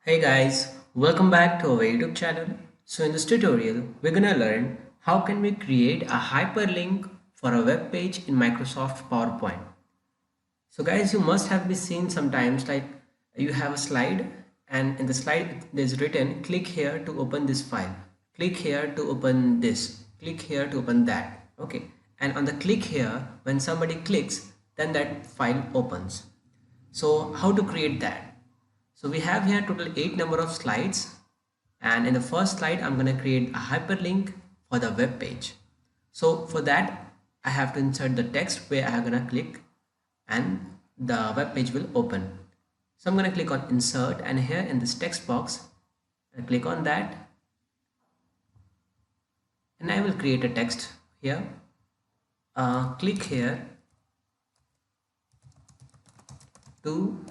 Hey guys, welcome back to our YouTube channel. So in this tutorial, we're gonna learn how can we create a hyperlink for a web page in Microsoft PowerPoint. So guys, you must have been seen sometimes like you have a slide and in the slide there's written click here to open this file, click here to open this, click here to open that. Okay, and on the click here, when somebody clicks, then that file opens. So how to create that? So we have here total 8 number of slides, and in the first slide I'm going to create a hyperlink for the web page. So for that I have to insert the text where I'm going to click and the web page will open. So I'm going to click on insert, and here in this text box I click on that and I will create a text here. Click here to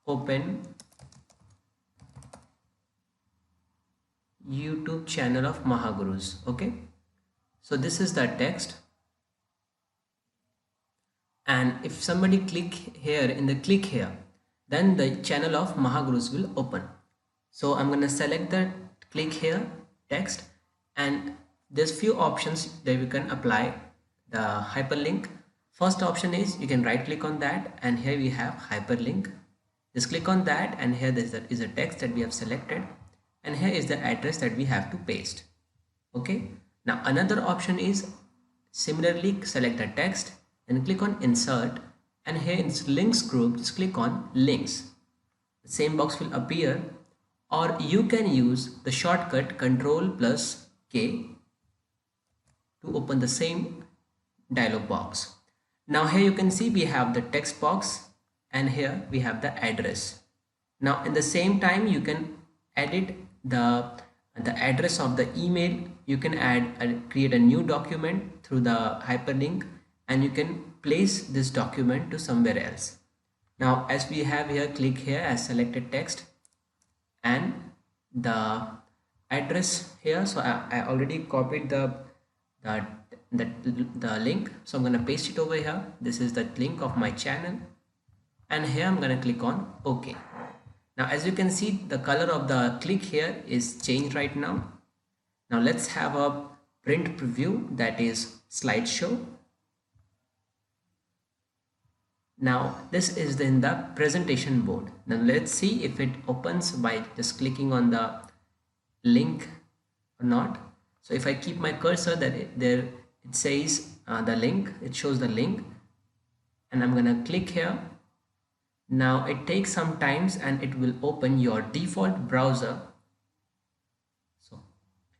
open YouTube channel of Mahagurus. Okay, so this is the text, and if somebody click here in the click here, then the channel of Mahagurus will open. So I'm going to select the click here text, and there's few options that we can apply the hyperlink. First option is you can right click on that, and here we have hyperlink. Just click on that, and here is a text that we have selected, and here is the address that we have to paste. Okay, now another option is similarly select the text and click on insert, and here in this links group just click on links. The same box will appear, or you can use the shortcut Ctrl plus K to open the same dialog box. Now here you can see we have the text box, and here we have the address. Now in the same time you can edit the address of the email. You can create a new document through the hyperlink, and you can place this document to somewhere else. Now as we have here, click here as selected text and the address here. So I already copied the, the link, so I'm going to paste it over here. This is the link of my channel, and here I'm going to click on OK. Now as you can see, the color of the click here is changed right now. Now let's have a print preview, that is slideshow. Now this is in the presentation board. Now let's see if it opens by just clicking on the link or not. So if I keep my cursor, there it says the link, it shows the link, and I'm gonna click here. Now it takes some times and it will open your default browser. So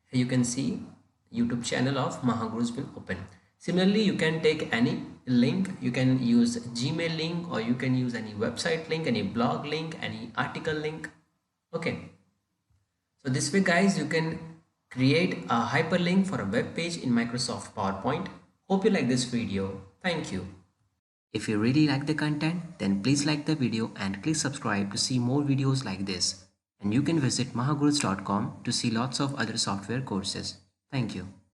here you can see YouTube channel of Mahagurus will open. Similarly, you can take any link. You can use Gmail link, or you can use any website link, any blog link, any article link. Okay, so this way guys, you can create a hyperlink for a web page in Microsoft PowerPoint. Hope you like this video. Thank you. If you really like the content, then please like the video and click subscribe to see more videos like this. And you can visit mahagurus.com to see lots of other software courses. Thank you.